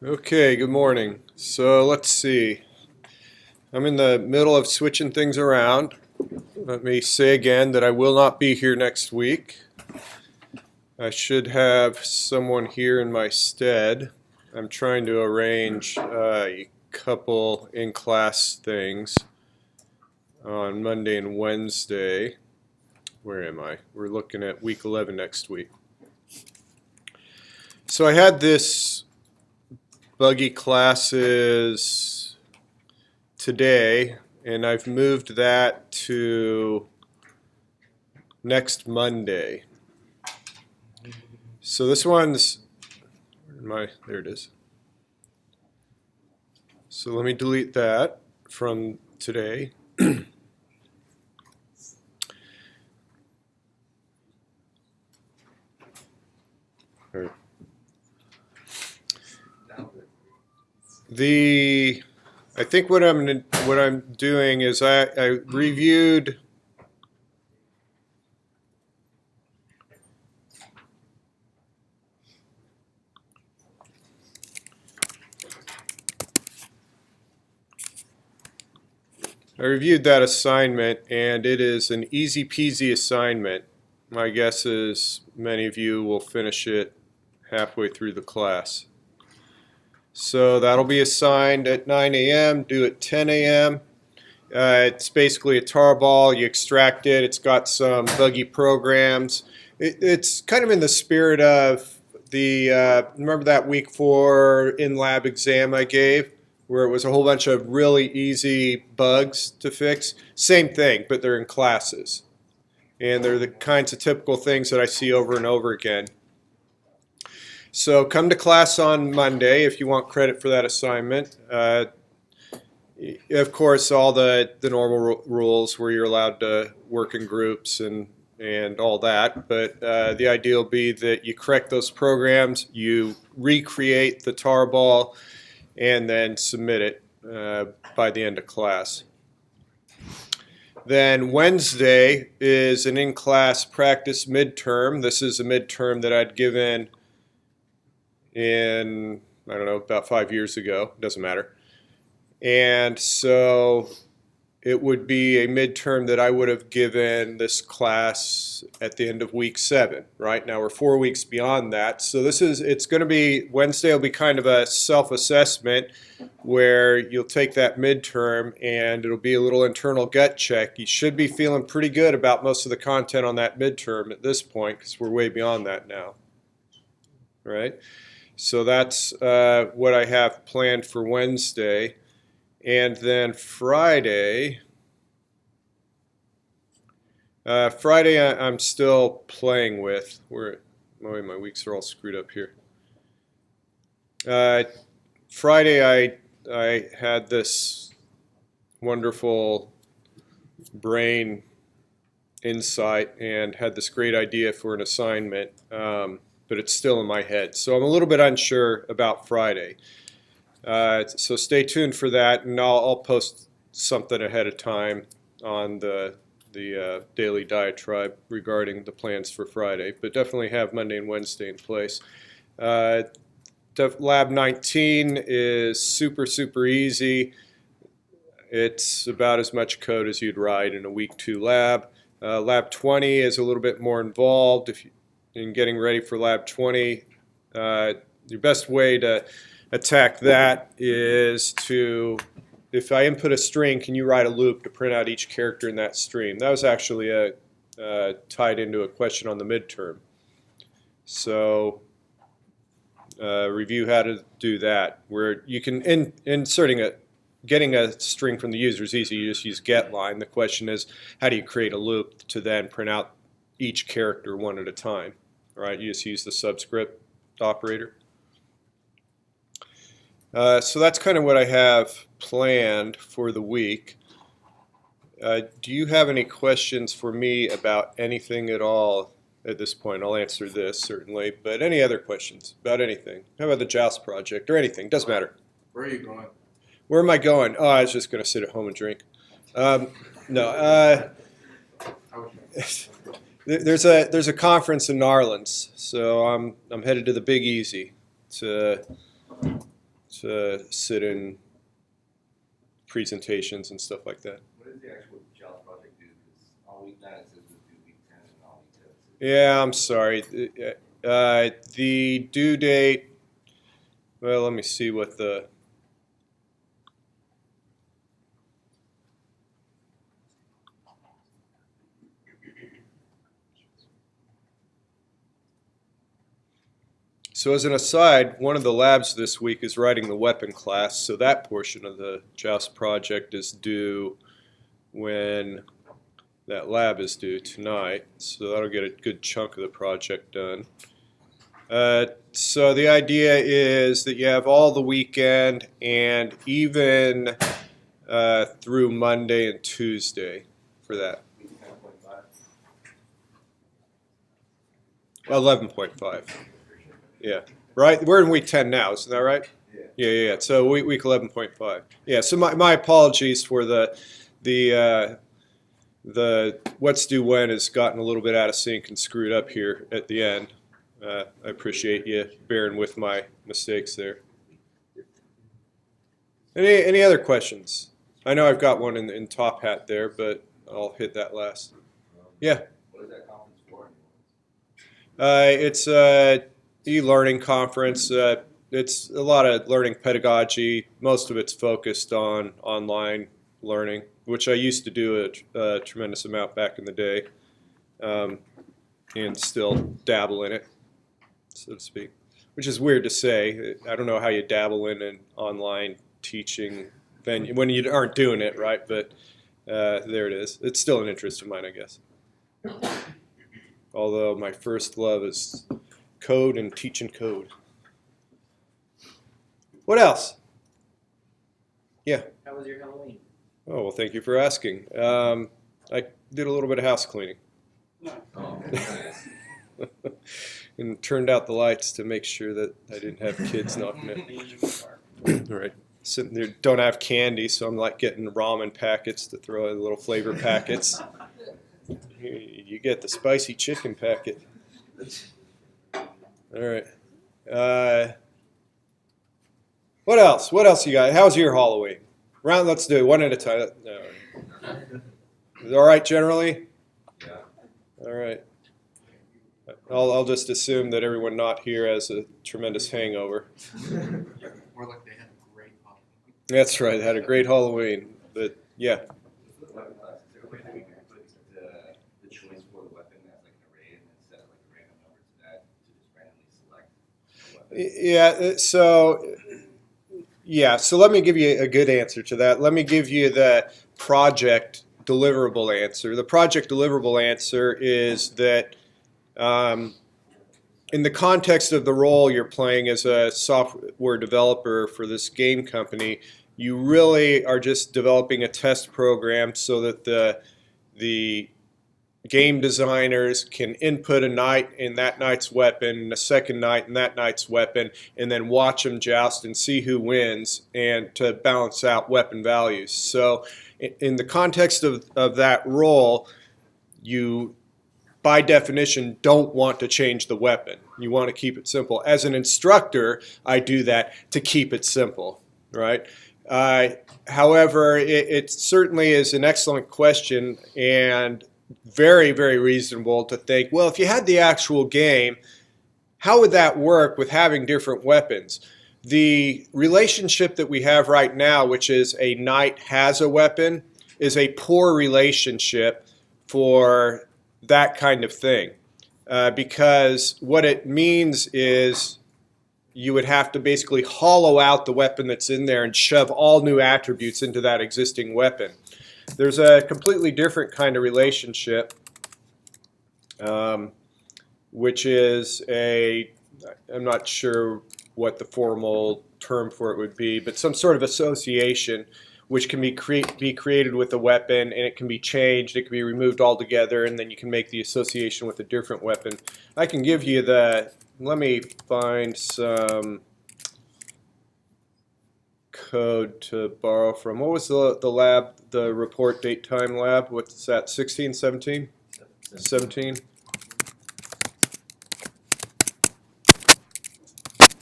Okay, good morning. So let's see. I'm in the middle of switching things around. Let me say again that I will not be here next week. I should have someone here in my stead. I'm trying to arrange a couple in-class things on Monday and Wednesday. Where am I? We're looking at week 11 next week. So I had this buggy classes today, and I've moved that to next Monday. So this one's, there it is. So let me delete that from today. I think what I'm doing is I reviewed that assignment, and it is an easy peasy assignment. My guess is many of you will finish it halfway through the class. So that'll be assigned at 9 a.m., due at 10 a.m. It's basically a tar ball. You extract it. It's got some buggy programs. It's kind of in the spirit of the, remember that week 4 in-lab exam I gave, where it was a whole bunch of really easy bugs to fix? Same thing, but they're in classes. And they're the kinds of typical things that I see over and over again. So come to class on Monday if you want credit for that assignment. Of course, all the normal rules where you're allowed to work in groups and all that. But the idea will be that you correct those programs, you recreate the tar ball, and then submit it by the end of class. Then Wednesday is an in-class practice midterm. This is a midterm that I'd given in, I don't know, about 5 years ago. Doesn't matter. And so it would be a midterm that I would have given this class at the end of week 7. Right now we're 4 weeks beyond that. So it's going to be, Wednesday will be kind of a self-assessment where you'll take that midterm and it'll be a little internal gut check. You should be feeling pretty good about most of the content on that midterm at this point because we're way beyond that now. Right? So that's what I have planned for Wednesday. And then Friday, I'm still playing with. My weeks are all screwed up here. Friday, I had this wonderful brain insight and had this great idea for an assignment. But it's still in my head. So I'm a little bit unsure about Friday. So stay tuned for that, and I'll post something ahead of time on the daily diatribe regarding the plans for Friday. But definitely have Monday and Wednesday in place. Lab 19 is super, super easy. It's about as much code as you'd write in a week 2 lab. Lab 20 is a little bit more involved. In getting ready for Lab 20, your best way to attack that is to, if I input a string, can you write a loop to print out each character in that string? That was actually tied into a question on the midterm. So review how to do that, where you can, getting a string from the user is easy. You just use getLine. The question is, how do you create a loop to then print out each character one at a time? Right? You just use the subscript operator. So that's kind of what I have planned for the week. Do you have any questions for me about anything at all at this point? I'll answer this certainly, but any other questions about anything? How about the Joust project or anything? Doesn't matter. Where are you going? Where am I going? Oh, I was just going to sit at home and drink. No. There's a conference in Narlands, so I'm headed to the Big Easy to to sit in presentations and stuff like that. What does the actual JAWS project do? Because on week 9 it says it's due week 10, and on week 10 it says Yeah, I'm sorry. The due date, well, let me see what the, so as an aside, one of the labs this week is writing the weapon class, so that portion of the JAWS project is due when that lab is due tonight, so that'll get a good chunk of the project done. So the idea is that you have all the weekend and even through Monday and Tuesday for that. week 10.5. 11.5. Yeah. Right? We're in week 10 now, isn't that right? Yeah. Yeah. So week 11.5. Yeah, so my apologies for the what's due when has gotten a little bit out of sync and screwed up here at the end. I appreciate you bearing with my mistakes there. Any other questions? I know I've got one in top hat there, but I'll hit that last. Yeah. What is that conference for? It's a e-learning conference. It's a lot of learning pedagogy. Most of it's focused on online learning, which I used to do a tremendous amount back in the day, and still dabble in it, so to speak. Which is weird to say. I don't know how you dabble in an online teaching venue when you aren't doing it, right? But there it is. It's still an interest of mine, I guess. Although my first love is code and teaching code. What else? Yeah. How was your Halloween? Oh, well, thank you for asking. I did a little bit of house cleaning. Oh, nice. And turned out the lights to make sure that I didn't have kids knocking it. Right. Sitting there, don't have candy, so I'm like getting ramen packets to throw in little flavor packets. You get the spicy chicken packet. All right. What else? What else you got? How's your Halloween? Let's do it one at a time. No. Is it all right generally? Yeah. All right. I'll just assume that everyone not here has a tremendous hangover. More like they had a great Halloween. That's right. Had a great Halloween. But yeah. The weapon class, is there a way that we can put the choice for the weapon as like an array and then set like a random number to that to just randomly select a weapon? So let me give you a good answer to that. Let me give you the project deliverable answer. The project deliverable answer is that in the context of the role you're playing as a software developer for this game company, you really are just developing a test program so that the game designers can input a knight in that knight's weapon, a second knight in that knight's weapon, and then watch them joust and see who wins, and to balance out weapon values. So in the context of that role, you, by definition, don't want to change the weapon. You want to keep it simple. As an instructor, I do that to keep it simple, right? However, it certainly is an excellent question and very, very reasonable to think, well, if you had the actual game, how would that work with having different weapons? The relationship that we have right now, which is a knight has a weapon, is a poor relationship for that kind of thing. Because what it means is you would have to basically hollow out the weapon that's in there and shove all new attributes into that existing weapon. There's a completely different kind of relationship, which is I'm not sure what the formal term for it would be, but some sort of association which can be created with a weapon, and it can be changed, it can be removed altogether, and then you can make the association with a different weapon. I can give you let me find some code to borrow from. What was the report date time lab? What's that, 16, 17? 17?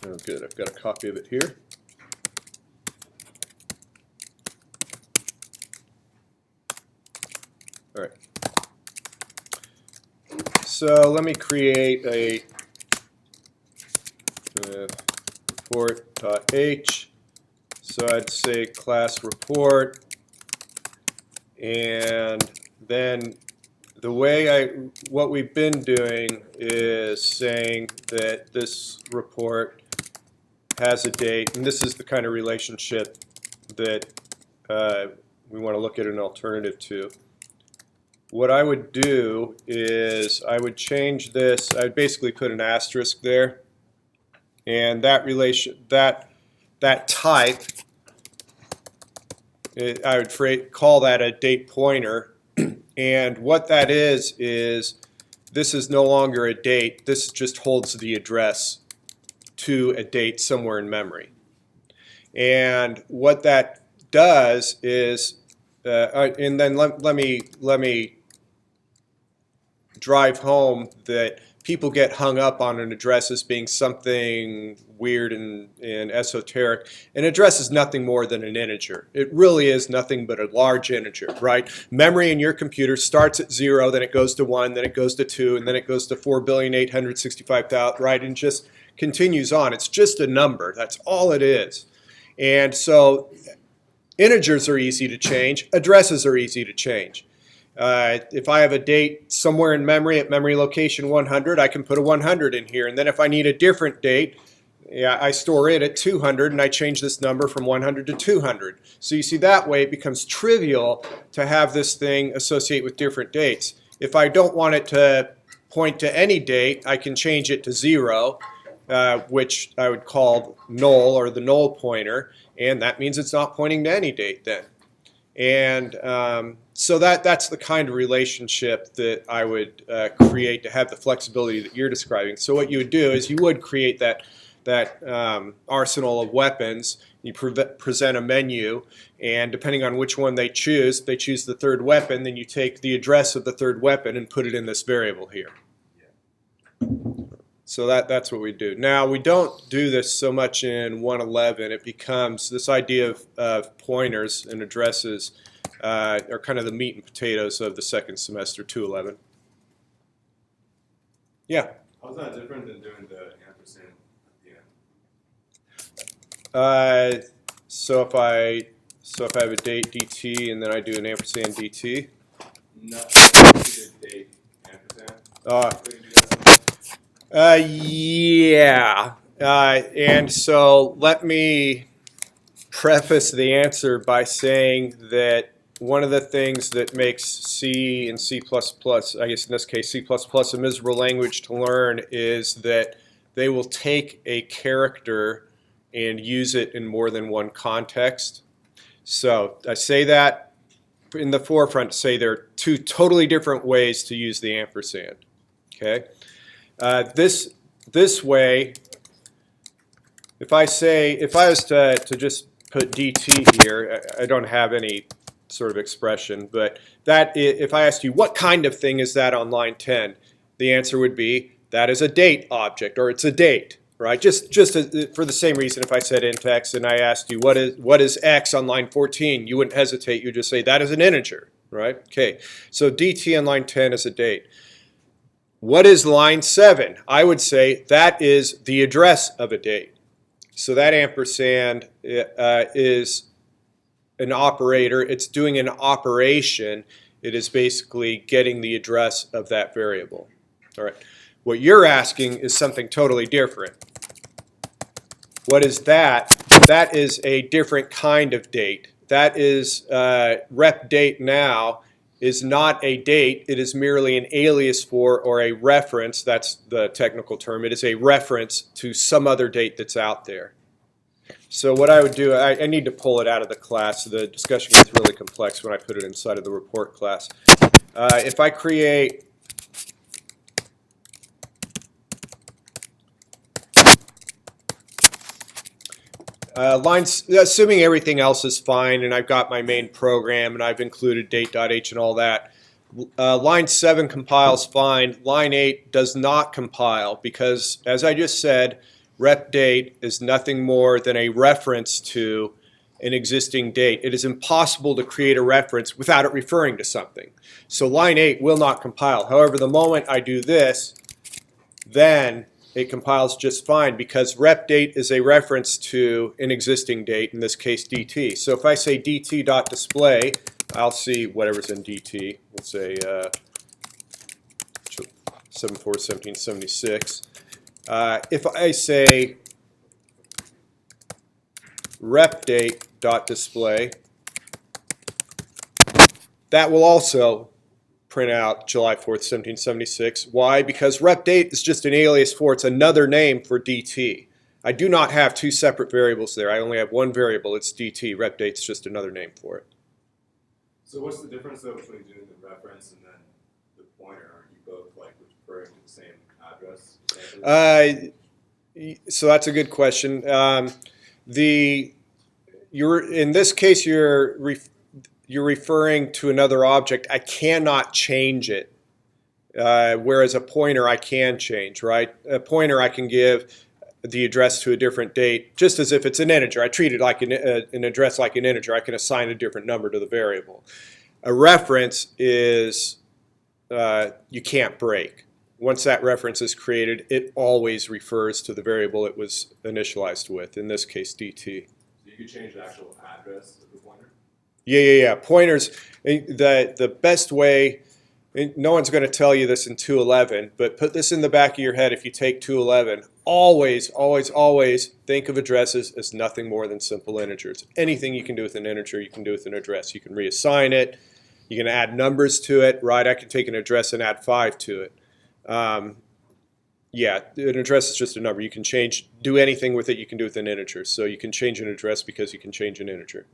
Oh, good. I've got a copy of it here. All right. So let me create a report.h. So I'd say class report, and then the way what we've been doing is saying that this report has a date, and this is the kind of relationship that we want to look at an alternative to. What I would do is I would change this. I would basically put an asterisk there, and that type, I would call that a date pointer. And what that is this is no longer a date. This just holds the address to a date somewhere in memory. And what that does is, and then let me drive home that people get hung up on an address as being something weird and esoteric. An address is nothing more than an integer. It really is nothing but a large integer, right? Memory in your computer starts at 0, then it goes to 1, then it goes to 2, and then it goes to 4,865,000, right? And just continues on. It's just a number. That's all it is. And so integers are easy to change. Addresses are easy to change. If I have a date somewhere in memory at memory location 100, I can put a 100 in here. And then if I need a different date, I store it at 200, and I change this number from 100 to 200. So you see, that way it becomes trivial to have this thing associate with different dates. If I don't want it to point to any date, I can change it to 0, which I would call null, or the null pointer, and that means it's not pointing to any date then. And so that's the kind of relationship that I would create to have the flexibility that you're describing. So what you would do is you would create that arsenal of weapons. You present a menu, and depending on which one they choose the third weapon, then you take the address of the third weapon and put it in this variable here. So that's what we do. Now, we don't do this so much in 111. It becomes this idea of pointers and addresses are kind of the meat and potatoes of the second semester, 211. Yeah? How's that different than doing the ampersand at the end? So if I have a date dt and then I do an ampersand dt. No, the date ampersand. Yeah. And so let me preface the answer by saying that one of the things that makes C and C++, I guess in this case C++, a miserable language to learn is that they will take a character and use it in more than one context. So I say that in the forefront to say there are two totally different ways to use the ampersand. Okay. This way, if I was to just put dt here, I don't have any sort of expression, but if I asked you what kind of thing is that on line 10, the answer would be that is a date object, or it's a date, right? Just for the same reason, if I said int x and I asked you what is x on line 14, you wouldn't hesitate. You'd just say that is an integer, right? Okay, so dt on line 10 is a date. What is line 7? I would say that is the address of a date. So that ampersand is an operator. It's doing an operation. It is basically getting the address of that variable. All right. What you're asking is something totally different. What is that? That is a different kind of date. That is rep date now is not a date. It is merely an alias for, or a reference, that's the technical term. It is a reference to some other date that's out there. So what I would do, I need to pull it out of the class. The discussion gets really complex when I put it inside of the report class. If I create lines, assuming everything else is fine and I've got my main program and I've included date.h and all that, line 7 compiles fine. Line 8 does not compile because, as I just said, rep date is nothing more than a reference to an existing date. It is impossible to create a reference without it referring to something. So line 8 will not compile. However, the moment I do this, then it compiles just fine because rep date is a reference to an existing date, in this case dt. So if I say dt.display, I'll see whatever's in dt. Let's say 7/4/1776. If I say rep date.display, that will also print out July 4th, 1776. Why? Because rep date is just an alias for, it's another name for dt. I do not have two separate variables there. I only have one variable, it's dt. Rep date's just another name for it. So what's the difference though between doing the reference and then the pointer? Are you both like referring to the same address? So that's a good question. In this case, you're referring to another object. I cannot change it, whereas a pointer I can change, right? A pointer I can give the address to a different date, just as if it's an integer. I treat it like an address like an integer. I can assign a different number to the variable. A reference is you can't break. Once that reference is created, it always refers to the variable it was initialized with, in this case dt. So you could change the actual address of the pointer? Yeah. Pointers, the best way, no one's going to tell you this in 211, but put this in the back of your head if you take 211. Always think of addresses as nothing more than simple integers. Anything you can do with an integer, you can do with an address. You can reassign it. You can add numbers to it, right? I can take an address and add 5 to it. Yeah, an address is just a number. You can do anything with it you can do with an integer. So you can change an address because you can change an integer.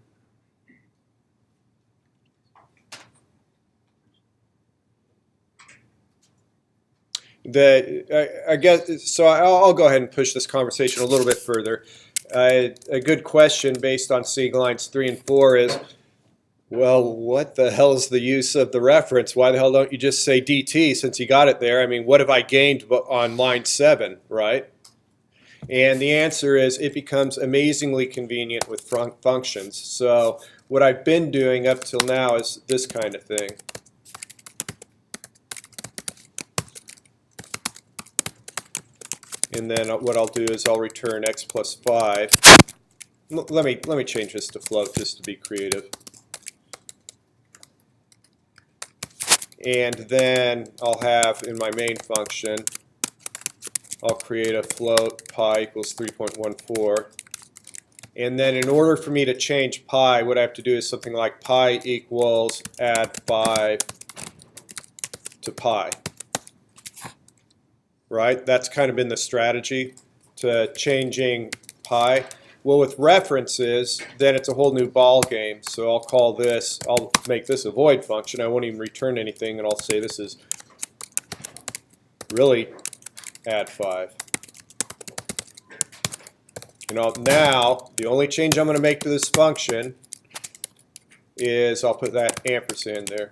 I guess so. I'll go ahead and push this conversation a little bit further. A good question based on seeing lines 3 and 4 is, well, what the hell is the use of the reference? Why the hell don't you just say dt since you got it there? I mean, what have I gained on line 7, right? And the answer is it becomes amazingly convenient with functions. So what I've been doing up till now is this kind of thing. And then what I'll do is I'll return x plus 5. Let me change this to float just to be creative. And then I'll have in my main function, I'll create a float pi equals 3.14. And then in order for me to change pi, what I have to do is something like pi equals add 5 to pi. Right? That's kind of been the strategy to changing pi. Well, with references, then it's a whole new ball game. So I'll make this a void function. I won't even return anything, and I'll say this is really add 5. Now, the only change I'm going to make to this function is I'll put that ampersand there.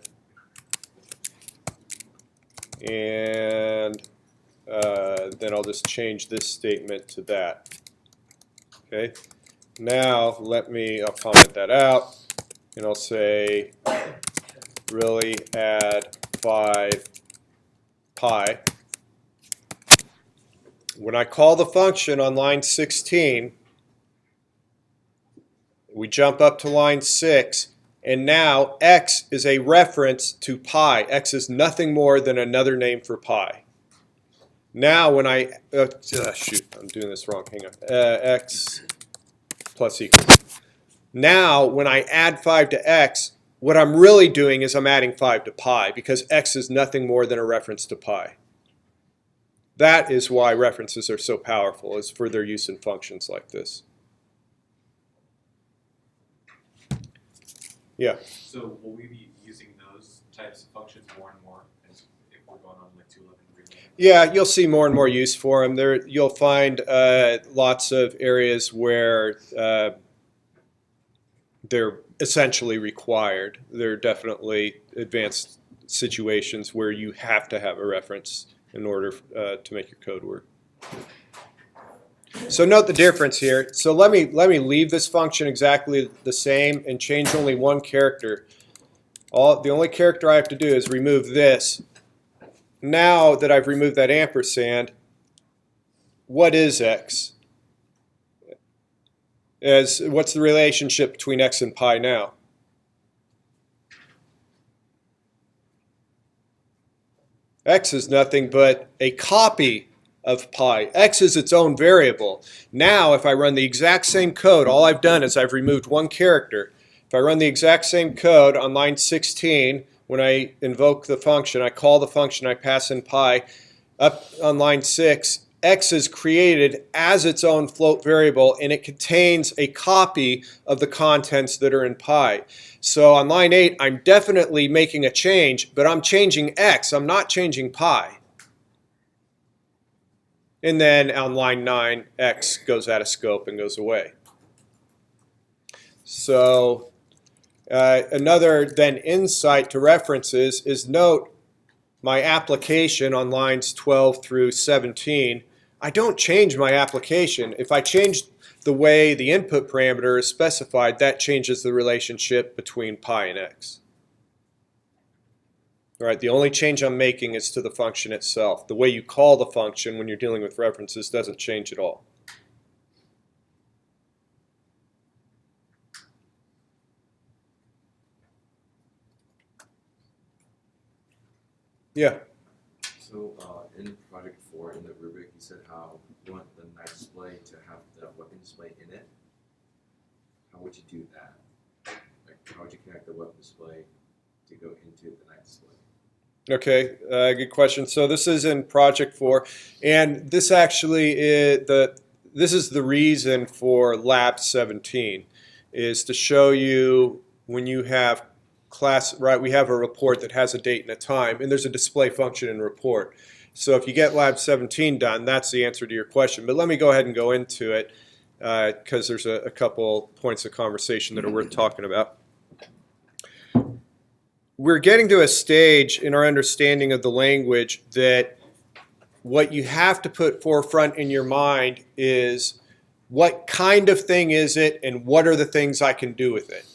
And then I'll just change this statement to that. Okay. Now I'll comment that out, and I'll say really add 5 pi. When I call the function on line 16, we jump up to line 6, and now x is a reference to pi. X is nothing more than another name for pi. Now when shoot, I'm doing this wrong, hang on, x plus equals. Now when I add 5 to x, what I'm really doing is I'm adding 5 to pi because x is nothing more than a reference to pi. That is why references are so powerful, is for their use in functions like this. Yeah? So will we be using those types of functions more and more if we're going on like 211? Yeah, you'll see more and more use for them. You'll find lots of areas where they're essentially required. There are definitely advanced situations where you have to have a reference in order to make your code work. So note the difference here. So let me leave this function exactly the same and change only one character. The only character I have to do is remove this. Now that I've removed that ampersand, what is x? What's the relationship between x and pi now? X is nothing but a copy of pi. X is its own variable. Now, if I run the exact same code, all I've done is I've removed one character. If I run the exact same code on line 16, when I invoke the function, I call the function, I pass in pi, up on line 6, x is created as its own float variable, and it contains a copy of the contents that are in pi. So on line 8, I'm definitely making a change, but I'm changing x. I'm not changing pi. And then on line 9, x goes out of scope and goes away. So another then insight to references is note my application on lines 12 through 17. I don't change my application. If I change the way the input parameter is specified, that changes the relationship between pi and x. All right, the only change I'm making is to the function itself. The way you call the function when you're dealing with references doesn't change at all. Yeah. So in project 4 in the rubric, you said how you want the night display to have the weapon display in it. How would you do that? Like, how would you connect the weapon display to go into the night display? Okay, good question. So this is in project 4, and this actually is the reason for lab 17, is to show you when you have class, right, we have a report that has a date and a time, and there's a display function in report. So if you get lab 17 done, that's the answer to your question. But let me go ahead and go into it because there's a couple points of conversation that are worth talking about. We're getting to a stage in our understanding of the language that what you have to put forefront in your mind is what kind of thing is it and what are the things I can do with it.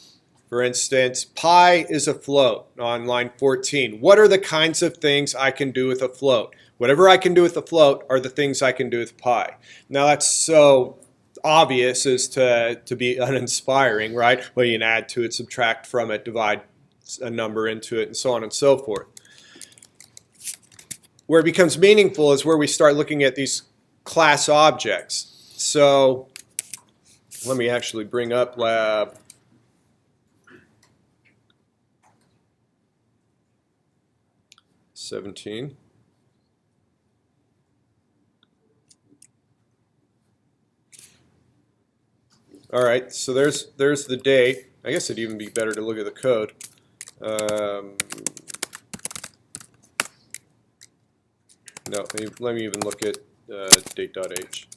For instance, pi is a float on line 14. What are the kinds of things I can do with a float? Whatever I can do with a float are the things I can do with pi. Now that's so obvious as to be uninspiring, right? Well, you can add to it, subtract from it, divide a number into it, and so on and so forth. Where it becomes meaningful is where we start looking at these class objects. So let me actually bring up lab 17. All right, so there's the date. I guess it'd even be better to look at the code. No, let me even look at date.h.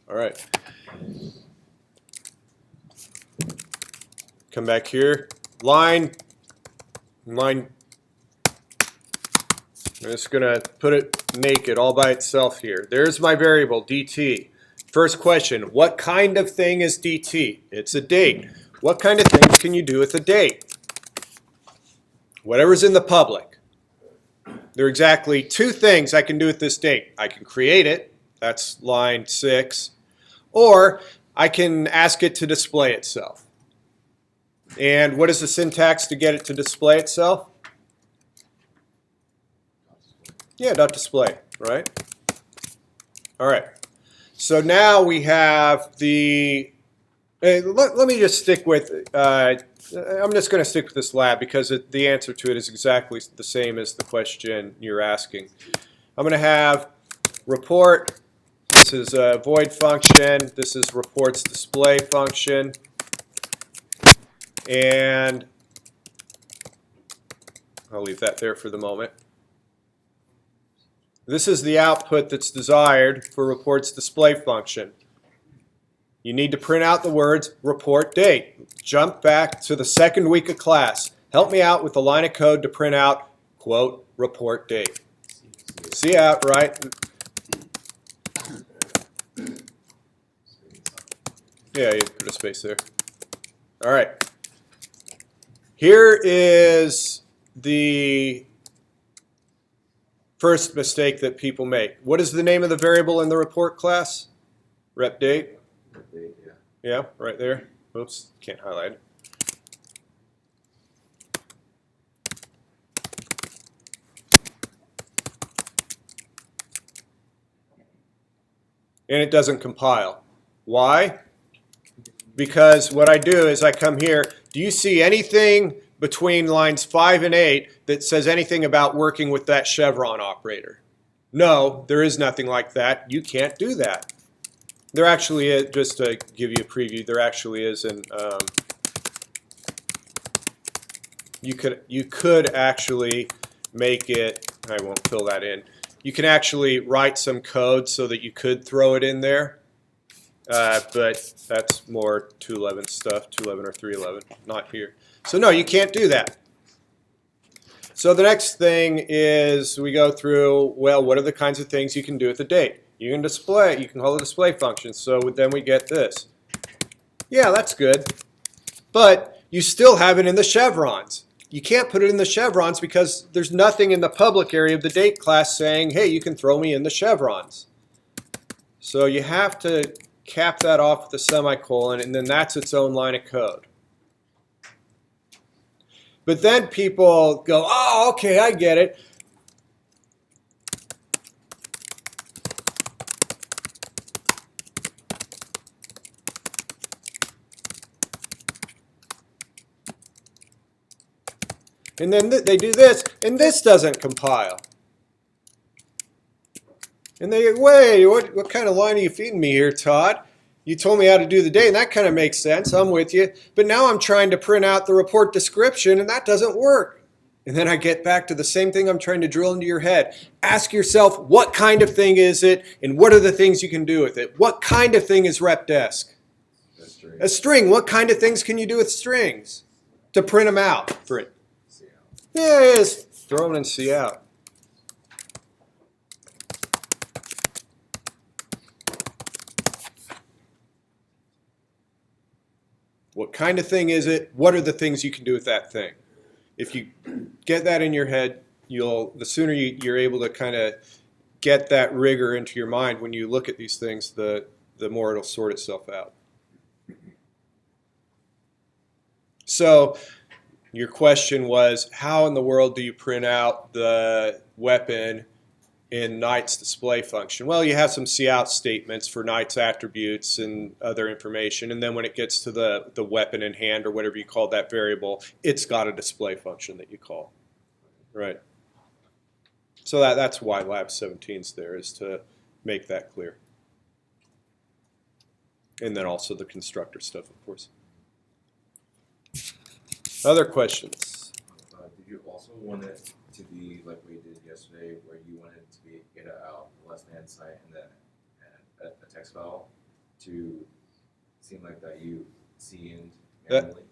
All right. Come back here. Line. I'm just going to put it naked all by itself here. There's my variable, dt. First question, what kind of thing is dt? It's a date. What kind of things can you do with a date? Whatever's in the public. There are exactly two things I can do with this date. I can create it, that's line 6, or I can ask it to display itself. And what is the syntax to get it to display itself? Yeah, .display, right? All right. So now we have the, let me just stick with, I'm just going to stick with this lab because the answer to it is exactly the same as the question you're asking. I'm going to have report, this is a void function, this is report's display function, and I'll leave that there for the moment. This is the output that's desired for report's display function. You need to print out the words report date. Jump back to the second week of class. Help me out with a line of code to print out, quote, report date. See out, right? Yeah, you put a space there. All right. Here is the first mistake that people make. What is the name of the variable in the report class? Rep date? Update, yeah. Yeah, right there. Oops, can't highlight it. And it doesn't compile. Why? Because what I do is I come here. Do you see anything between lines 5 and 8 that says anything about working with that chevron operator? No, there is nothing like that. You can't do that. There actually is, just to give you a preview, there actually is an, you could actually make it, I won't fill that in. You can actually write some code so that you could throw it in there. But that's more 211 stuff, 211 or 311, not here. So no, you can't do that. So the next thing is we go through, well, what are the kinds of things you can do with the date? You can display, you can call the display function. So then we get this. Yeah, that's good. But you still have it in the chevrons. You can't put it in the chevrons because there's nothing in the public area of the date class saying, hey, you can throw me in the chevrons. So you have to cap that off with a semicolon, and then that's its own line of code. But then people go, oh, okay, I get it. And then they do this, and this doesn't compile. And they go, wait, what kind of line are you feeding me here, Todd? You told me how to do the date, and that kind of makes sense. I'm with you. But now I'm trying to print out the report description, and that doesn't work. And then I get back to the same thing I'm trying to drill into your head. Ask yourself, what kind of thing is it, and what are the things you can do with it? What kind of thing is repdesk? A string. What kind of things can you do with strings? To print them out. For it. Yeah, it is. Throw them in C out. What kind of thing is it? What are the things you can do with that thing? If you get that in your head, the sooner you're able to kind of get that rigor into your mind when you look at these things, the more it'll sort itself out. So your question was, how in the world do you print out the weapon in Knight's display function? Well, you have some cout statements for Knight's attributes and other information, and then when it gets to the weapon in hand or whatever you call that variable, it's got a display function that you call. Right. So that's why Lab 17's there, is to make that clear. And then also the constructor stuff, of course. Other questions? Did you also want it to be like we did yesterday, where you wanted it to be get out the left-hand side and then a text file to seem like that you see in manually?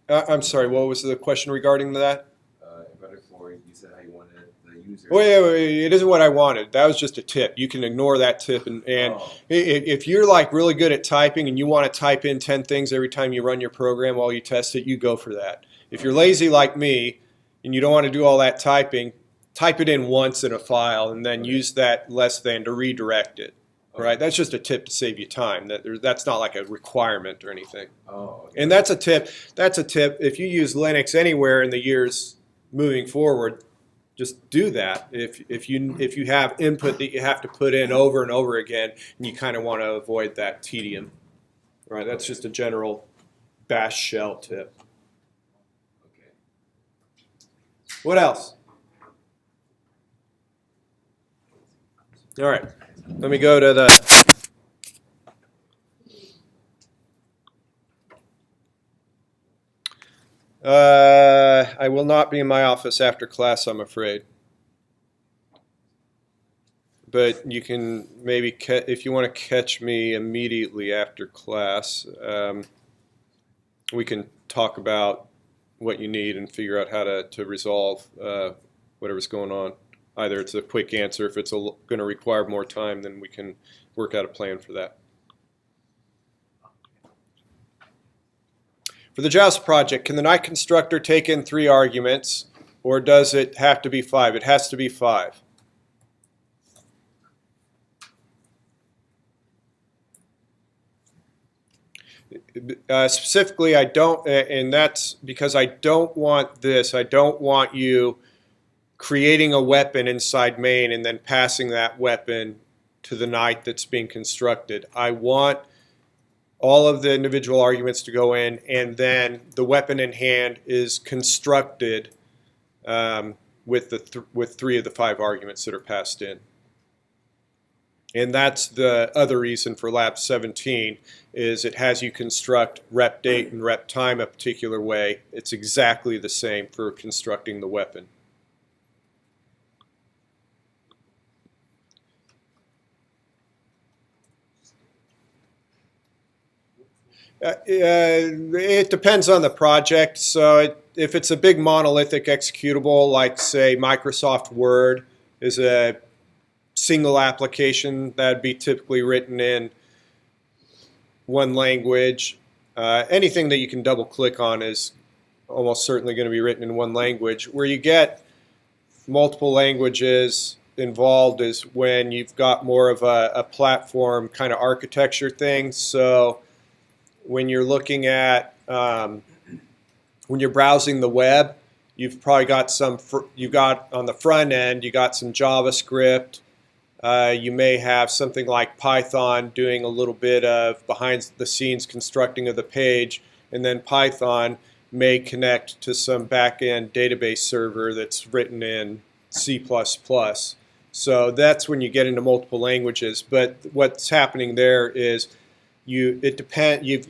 I'm sorry, what was the question regarding that? In Project 4, you said how you wanted the user. Wait, it isn't what I wanted. That was just a tip. You can ignore that tip, and if you're like really good at typing and you want to type in 10 things every time you run your program while you test it, you go for that. If you're lazy like me and you don't want to do all that typing, type it in once in a file and then use that less than to redirect it. Right? That's just a tip to save you time. That's not like a requirement or anything. Oh, okay. And that's a tip. If you use Linux anywhere in the years moving forward, just do that. If you have input that you have to put in over and over again, and you kind of want to avoid that tedium. Right? That's just a general bash shell tip. Okay. What else? All right. Let me go to the I will not be in my office after class, I'm afraid. But you can maybe, if you want to catch me immediately after class, we can talk about what you need and figure out how to resolve whatever's going on. Either it's a quick answer. If it's going to require more time, then we can work out a plan for that. For the JAWS project, can the night constructor take in 3 arguments, or does it have to be 5? It has to be 5. Specifically, I don't, and that's because I don't want this. I don't want you creating a weapon inside main and then passing that weapon to the knight that's being constructed. I want all of the individual arguments to go in, and then the weapon in hand is constructed with 3 of the 5 arguments that are passed in. And that's the other reason for lab 17 is it has you construct rep date and rep time a particular way. It's exactly the same for constructing the weapon. It depends on the project. So if it's a big monolithic executable, like say Microsoft Word is a single application, that'd be typically written in one language. Anything that you can double click on is almost certainly going to be written in one language. Where you get multiple languages involved is when you've got more of a platform kind of architecture thing. So when you're looking at, when you're browsing the web, you've probably got you got on the front end, you got some JavaScript. You may have something like Python doing a little bit of behind the scenes constructing of the page, and then Python may connect to some back-end database server that's written in C++. So that's when you get into multiple languages. But what's happening there is you've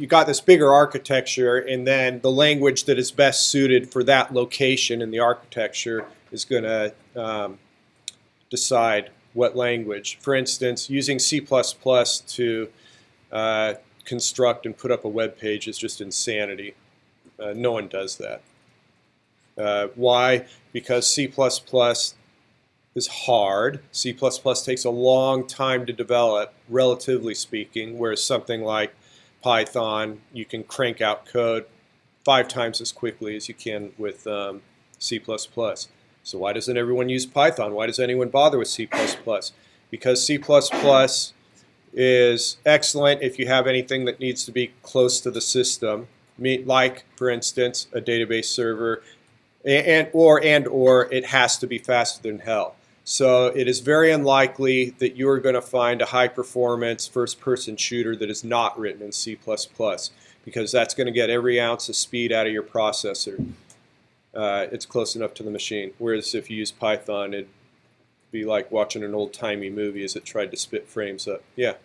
got this bigger architecture, and then the language that is best suited for that location in the architecture is going to decide what language. For instance, using C++ to construct and put up a web page is just insanity. No one does that. Why? Because C++ is hard. C++ takes a long time to develop, relatively speaking, whereas something like Python, you can crank out code 5 times as quickly as you can with C++. So why doesn't everyone use Python? Why does anyone bother with C++? Because C++ is excellent if you have anything that needs to be close to the system, like, for instance, a database server, or it has to be faster than hell. So it is very unlikely that you are going to find a high-performance first-person shooter that is not written in C++, because that's going to get every ounce of speed out of your processor. It's close enough to the machine. Whereas if you use Python, it'd be like watching an old-timey movie as it tried to spit frames up. Yeah?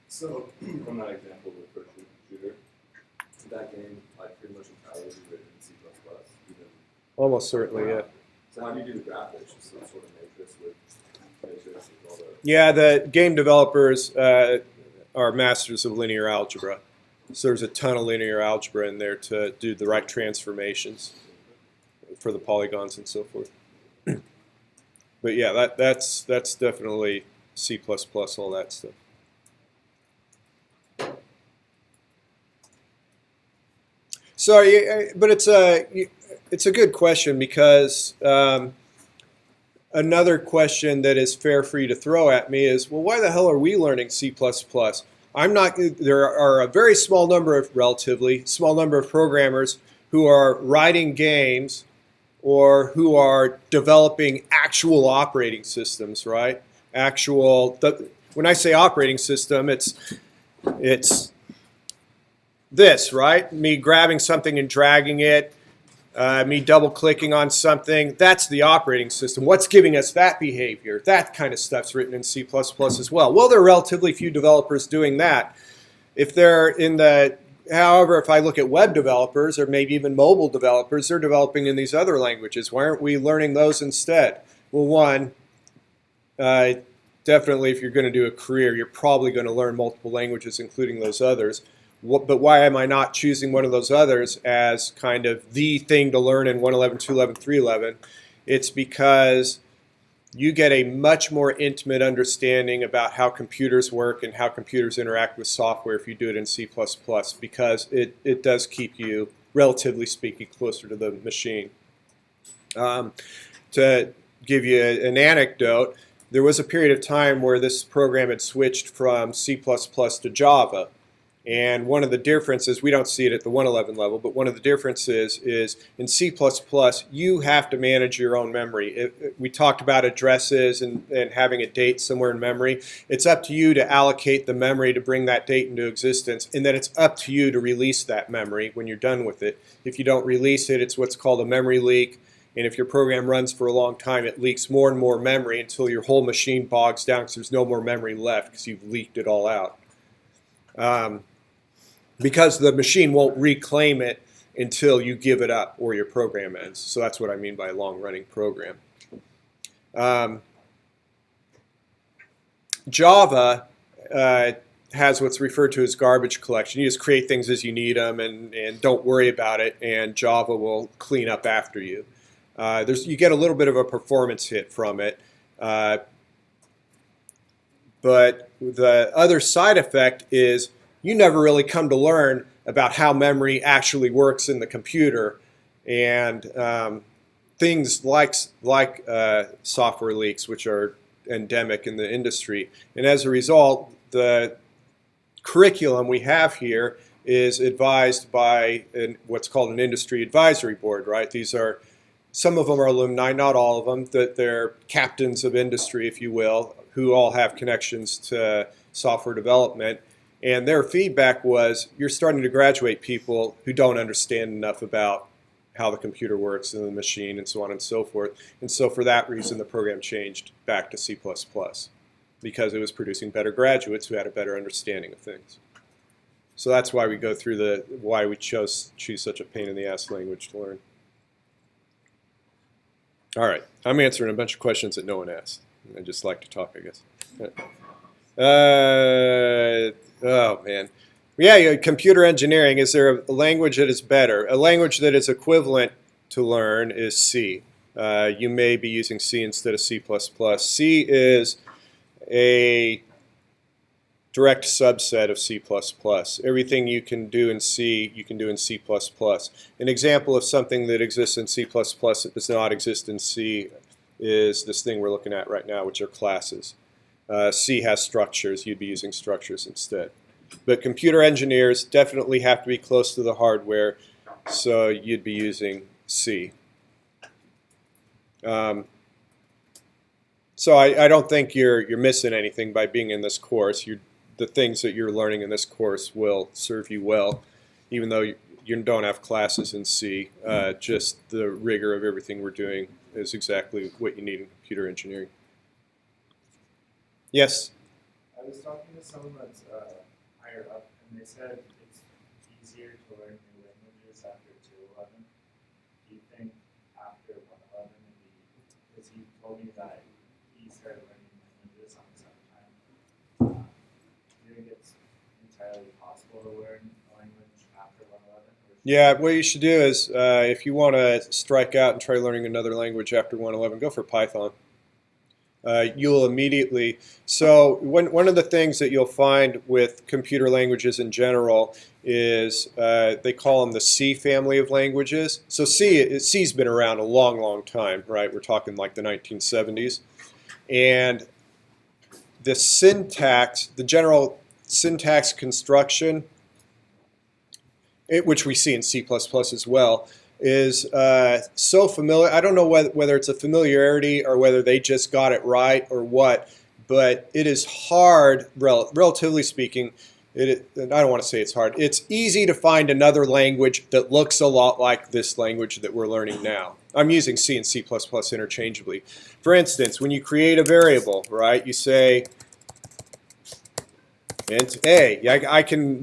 So, from that example of the first shooter, that game, like, pretty much entirely is written in C++? Even Almost certainly, yeah. So how do you do the graphics? Just some sort of matrix with all the... Yeah, the game developers are masters of linear algebra. So there's a ton of linear algebra in there to do the right transformations for the polygons and so forth. But yeah, that's definitely C++, all that stuff. So, but it's a good question, because another question that is fair for you to throw at me is, well, why the hell are we learning C++? There are a very small number relatively small number of programmers who are writing games or who are developing actual operating systems, right? When I say operating system, it's this, right? Me grabbing something and dragging it, me double-clicking on something. That's the operating system. What's giving us that behavior? That kind of stuff's written in C++ as well. Well, there are relatively few developers doing that. However, if I look at web developers or maybe even mobile developers, they're developing in these other languages. Why aren't we learning those instead? Well, one, definitely if you're going to do a career, you're probably going to learn multiple languages, including those others. But why am I not choosing one of those others as kind of the thing to learn in 111, 211, 311? It's because you get a much more intimate understanding about how computers work and how computers interact with software if you do it in C++, because it does keep you, relatively speaking, closer to the machine. To give you an anecdote, there was a period of time where this program had switched from C++ to Java. And one of the differences, we don't see it at the 111 level, but one of the differences is in C++, you have to manage your own memory. We talked about addresses and having a date somewhere in memory. It's up to you to allocate the memory to bring that date into existence, and then it's up to you to release that memory when you're done with it. If you don't release it, it's what's called a memory leak. And if your program runs for a long time, it leaks more and more memory until your whole machine bogs down because there's no more memory left because you've leaked it all out. Because the machine won't reclaim it until you give it up or your program ends. So that's what I mean by a long-running program. Java has what's referred to as garbage collection. You just create things as you need them and don't worry about it, and Java will clean up after you. You get a little bit of a performance hit from it. But the other side effect is you never really come to learn about how memory actually works in the computer, and things like software leaks, which are endemic in the industry. And as a result, the curriculum we have here is advised by what's called an industry advisory board, right? Some of them are alumni, not all of them. They're captains of industry, if you will, who all have connections to software development. And their feedback was, you're starting to graduate people who don't understand enough about how the computer works and the machine and so on and so forth. And so for that reason, the program changed back to C++, because it was producing better graduates who had a better understanding of things. So that's why we go through why we choose such a pain in the ass language to learn. All right, I'm answering a bunch of questions that no one asked. I just like to talk, I guess. Oh, man. Yeah, computer engineering, is there a language that is better? A language that is equivalent to learn is C. You may be using C instead of C++. C is a direct subset of C++. Everything you can do in C, you can do in C++. An example of something that exists in C++ that does not exist in C is this thing we're looking at right now, which are classes. C has structures. You'd be using structures instead. But computer engineers definitely have to be close to the hardware, so you'd be using C. So I don't think you're missing anything by being in this course. The things that you're learning in this course will serve you well, even though you don't have classes in C. Just the rigor of everything we're doing is exactly what you need in computer engineering. Yes? I was talking to someone that's higher up, and they said it's easier to learn new languages after 211. Do you think after 111, because he told me that he started learning languages on his own time, do you think it's entirely possible to learn a language after 111? Yeah, what you should do is, if you want to strike out and try learning another language after 111, go for Python. You'll immediately, so one of the things that you'll find with computer languages in general is they call them the C family of languages. So C's been around a long, long time, right? We're talking like the 1970s. And the syntax, the general syntax construction, which we see in C++ as well, is so familiar. I don't know whether it's a familiarity or whether they just got it right or what, but it is hard, relatively speaking. I don't want to say it's hard. It's easy to find another language that looks a lot like this language that we're learning now. I'm using C and C++ interchangeably. For instance, when you create a variable, right, you say int A.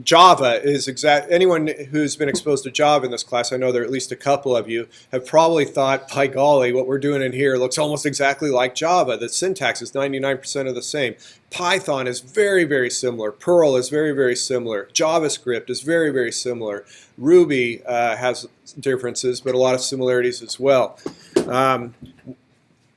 Java is anyone who's been exposed to Java in this class, I know there are at least a couple of you, have probably thought, by golly, what we're doing in here looks almost exactly like Java. The syntax is 99% of the same. Python is very, very similar. Perl is very, very similar. JavaScript is very, very similar. Ruby has differences, but a lot of similarities as well.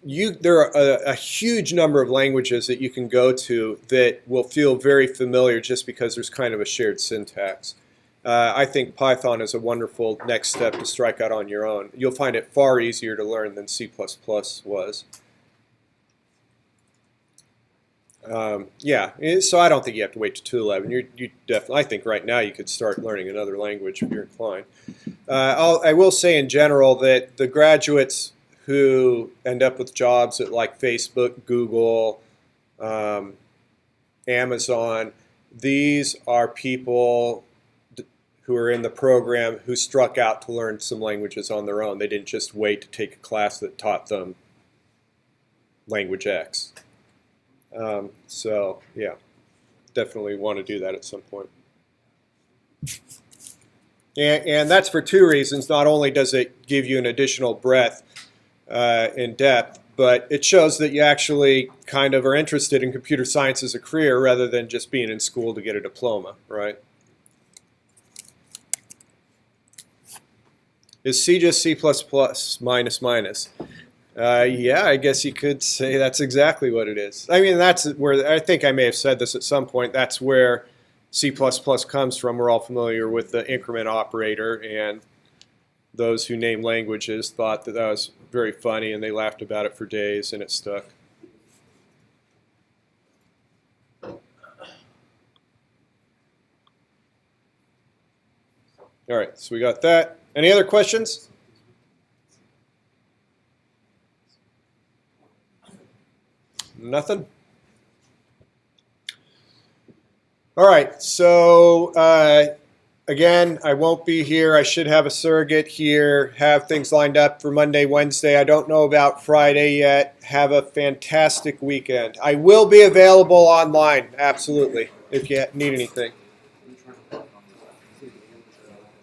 there are a huge number of languages that you can go to that will feel very familiar just because there's kind of a shared syntax. I think Python is a wonderful next step to strike out on your own. You'll find it far easier to learn than C++ was. So I don't think you have to wait to 2.11. You definitely, I think right now you could start learning another language if you're inclined. I will say in general that the graduates who end up with jobs at like Facebook, Google, Amazon, these are people who are in the program who struck out to learn some languages on their own. They didn't just wait to take a class that taught them language X. So yeah, definitely want to do that at some point. And that's for two reasons. Not only does it give you an additional breadth in depth, but it shows that you actually kind of are interested in computer science as a career rather than just being in school to get a diploma, right? Is C just C++ minus minus? Yeah, I guess you could say that's exactly what it is. I mean, that's where, I think I may have said this at some point, that's where C++ comes from. We're all familiar with the increment operator, and those who name languages thought that that was very funny, and they laughed about it for days, and it stuck. All right, so we got that. Any other questions? Nothing? All right, so again, I won't be here. I should have a surrogate here, have things lined up for Monday, Wednesday. I don't know about Friday yet. Have a fantastic weekend. I will be available online, absolutely, if you need anything.